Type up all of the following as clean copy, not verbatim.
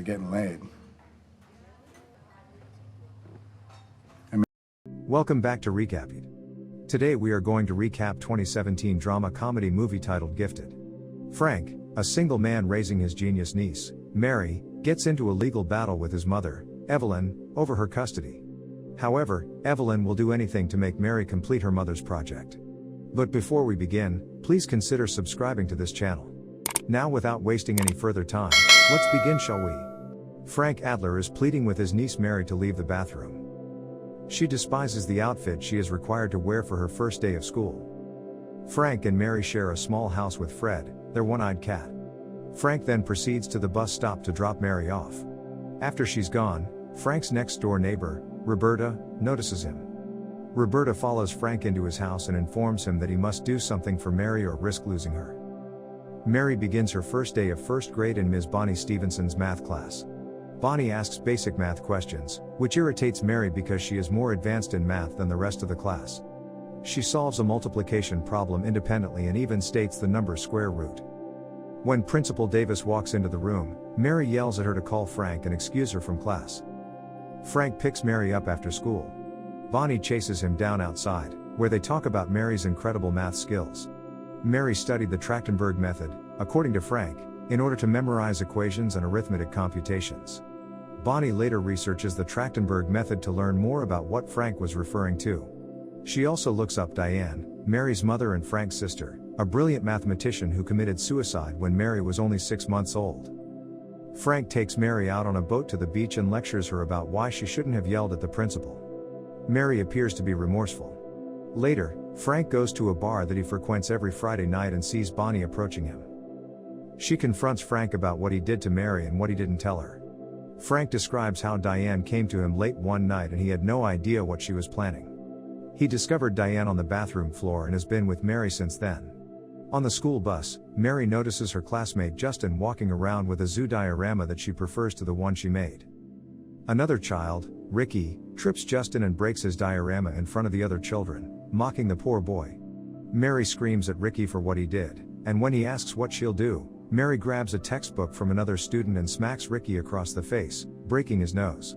getting laid. Welcome back to Recap It. Today we are going to recap 2017 drama comedy movie titled Gifted. Frank, a single man raising his genius niece, Mary, gets into a legal battle with his mother, Evelyn, over her custody. However, Evelyn will do anything to make Mary complete her mother's project. But before we begin, please consider subscribing to this channel. Now without wasting any further time, let's begin, shall we? Frank Adler is pleading with his niece Mary to leave the bathroom. She despises the outfit she is required to wear for her first day of school. Frank and Mary share a small house with Fred, their one-eyed cat. Frank then proceeds to the bus stop to drop Mary off. After she's gone, Frank's next-door neighbor, Roberta, notices him. Roberta follows Frank into his house and informs him that he must do something for Mary or risk losing her. Mary begins her first day of first grade in Ms. Bonnie Stevenson's math class. Bonnie asks basic math questions, which irritates Mary because she is more advanced in math than the rest of the class. She solves a multiplication problem independently and even states the number's square root. When Principal Davis walks into the room, Mary yells at her to call Frank and excuse her from class. Frank picks Mary up after school. Bonnie chases him down outside, where they talk about Mary's incredible math skills. Mary studied the Trachtenberg method, according to Frank, in order to memorize equations and arithmetic computations. Bonnie later researches the Trachtenberg method to learn more about what Frank was referring to. She also looks up Diane, Mary's mother and Frank's sister, a brilliant mathematician who committed suicide when Mary was only 6 months old. Frank takes Mary out on a boat to the beach and lectures her about why she shouldn't have yelled at the principal. Mary appears to be remorseful. Later, Frank goes to a bar that he frequents every Friday night and sees Bonnie approaching him. She confronts Frank about what he did to Mary and what he didn't tell her. Frank describes how Diane came to him late one night and he had no idea what she was planning. He discovered Diane on the bathroom floor and has been with Mary since then. On the school bus, Mary notices her classmate Justin walking around with a zoo diorama that she prefers to the one she made. Another child, Ricky, trips Justin and breaks his diorama in front of the other children, mocking the poor boy. Mary screams at Ricky for what he did, and when he asks what she'll do, Mary grabs a textbook from another student and smacks Ricky across the face, breaking his nose.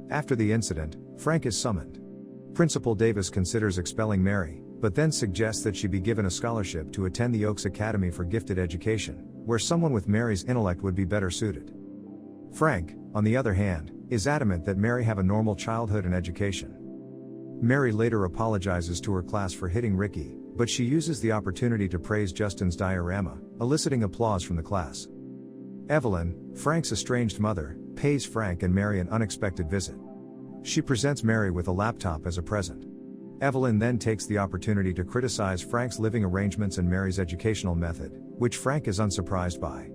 After the incident, Frank is summoned. Principal Davis considers expelling Mary, but then suggests that she be given a scholarship to attend the Oaks Academy for Gifted Education, where someone with Mary's intellect would be better suited. Frank, on the other hand, is adamant that Mary have a normal childhood and education. Mary later apologizes to her class for hitting Ricky, but she uses the opportunity to praise Justin's diorama, eliciting applause from the class. Evelyn, Frank's estranged mother, pays Frank and Mary an unexpected visit. She presents Mary with a laptop as a present. Evelyn then takes the opportunity to criticize Frank's living arrangements and Mary's educational method, which Frank is unsurprised by.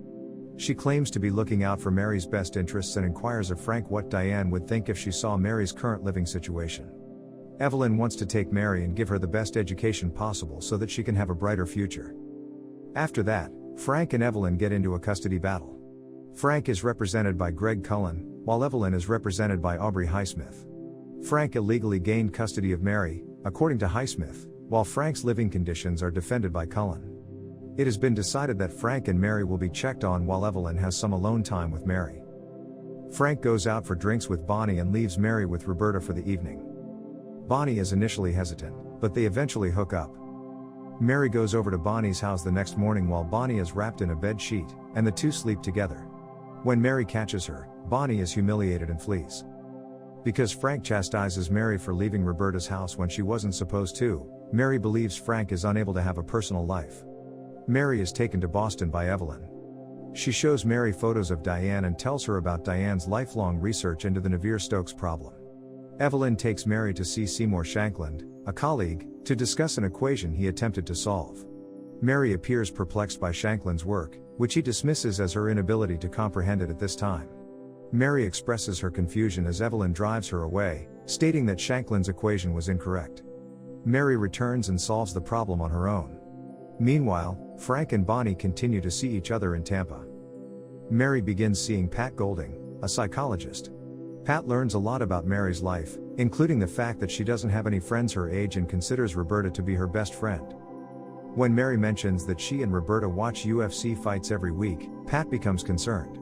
She claims to be looking out for Mary's best interests and inquires of Frank what Diane would think if she saw Mary's current living situation. Evelyn wants to take Mary and give her the best education possible so that she can have a brighter future. After that, Frank and Evelyn get into a custody battle. Frank is represented by Greg Cullen, while Evelyn is represented by Aubrey Highsmith. Frank illegally gained custody of Mary, according to Highsmith, while Frank's living conditions are defended by Cullen. It has been decided that Frank and Mary will be checked on while Evelyn has some alone time with Mary. Frank goes out for drinks with Bonnie and leaves Mary with Roberta for the evening. Bonnie is initially hesitant, but they eventually hook up. Mary goes over to Bonnie's house the next morning while Bonnie is wrapped in a bed sheet, and the two sleep together. When Mary catches her, Bonnie is humiliated and flees. Because Frank chastises Mary for leaving Roberta's house when she wasn't supposed to, Mary believes Frank is unable to have a personal life. Mary is taken to Boston by Evelyn. She shows Mary photos of Diane and tells her about Diane's lifelong research into the Navier-Stokes problem. Evelyn takes Mary to see Seymour Shankland, a colleague, to discuss an equation he attempted to solve. Mary appears perplexed by Shankland's work, which he dismisses as her inability to comprehend it at this time. Mary expresses her confusion as Evelyn drives her away, stating that Shankland's equation was incorrect. Mary returns and solves the problem on her own. Meanwhile, Frank and Bonnie continue to see each other in Tampa. Mary begins seeing Pat Golding, a psychologist. Pat learns a lot about Mary's life, including the fact that she doesn't have any friends her age and considers Roberta to be her best friend. When Mary mentions that she and Roberta watch UFC fights every week, Pat becomes concerned.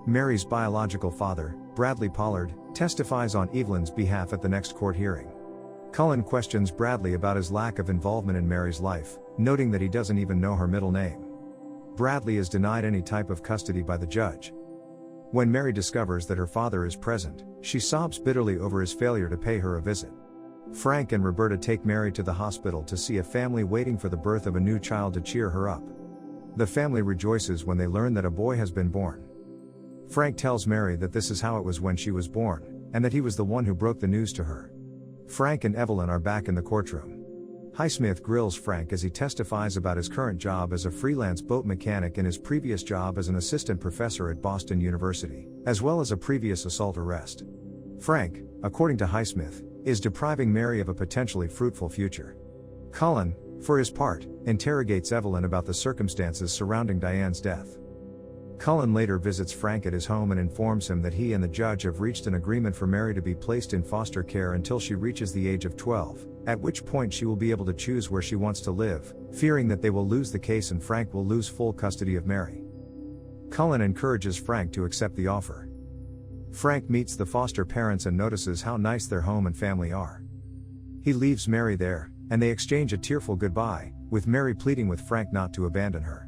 Mary's biological father, Bradley Pollard, testifies on Evelyn's behalf at the next court hearing. Cullen questions Bradley about his lack of involvement in Mary's life, noting that he doesn't even know her middle name. Bradley is denied any type of custody by the judge. When Mary discovers that her father is present, she sobs bitterly over his failure to pay her a visit. Frank and Roberta take Mary to the hospital to see a family waiting for the birth of a new child to cheer her up. The family rejoices when they learn that a boy has been born. Frank tells Mary that this is how it was when she was born, and that he was the one who broke the news to her. Frank and Evelyn are back in the courtroom. Highsmith grills Frank as he testifies about his current job as a freelance boat mechanic and his previous job as an assistant professor at Boston University, as well as a previous assault arrest. Frank, according to Highsmith, is depriving Mary of a potentially fruitful future. Cullen, for his part, interrogates Evelyn about the circumstances surrounding Diane's death. Cullen later visits Frank at his home and informs him that he and the judge have reached an agreement for Mary to be placed in foster care until she reaches the age of 12, at which point she will be able to choose where she wants to live, fearing that they will lose the case and Frank will lose full custody of Mary. Cullen encourages Frank to accept the offer. Frank meets the foster parents and notices how nice their home and family are. He leaves Mary there, and they exchange a tearful goodbye, with Mary pleading with Frank not to abandon her.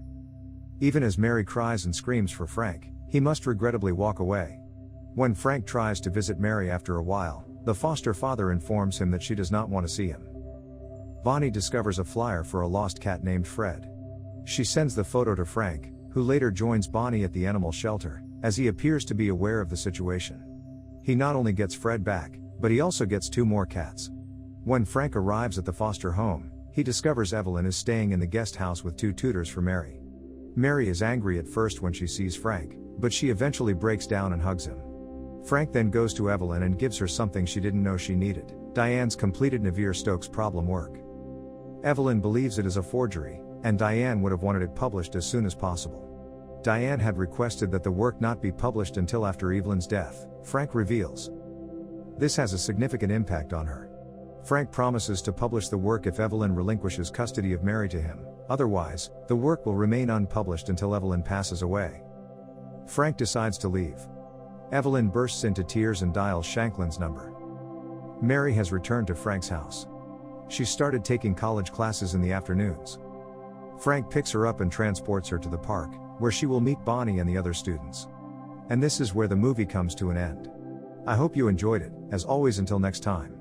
Even as Mary cries and screams for Frank, he must regrettably walk away. When Frank tries to visit Mary after a while, the foster father informs him that she does not want to see him. Bonnie discovers a flyer for a lost cat named Fred. She sends the photo to Frank, who later joins Bonnie at the animal shelter, as he appears to be aware of the situation. He not only gets Fred back, but he also gets 2 more cats. When Frank arrives at the foster home, he discovers Evelyn is staying in the guest house with 2 tutors for Mary. Mary is angry at first when she sees Frank, but she eventually breaks down and hugs him. Frank then goes to Evelyn and gives her something she didn't know she needed: Diane's completed Navier-Stokes problem work. Evelyn believes it is a forgery, and Diane would have wanted it published as soon as possible. Diane had requested that the work not be published until after Evelyn's death, Frank reveals. This has a significant impact on her. Frank promises to publish the work if Evelyn relinquishes custody of Mary to him. Otherwise, the work will remain unpublished until Evelyn passes away. Frank decides to leave. Evelyn bursts into tears and dials Shanklin's number. Mary has returned to Frank's house. She started taking college classes in the afternoons. Frank picks her up and transports her to the park, where she will meet Bonnie and the other students. And this is where the movie comes to an end. I hope you enjoyed it. As always, until next time.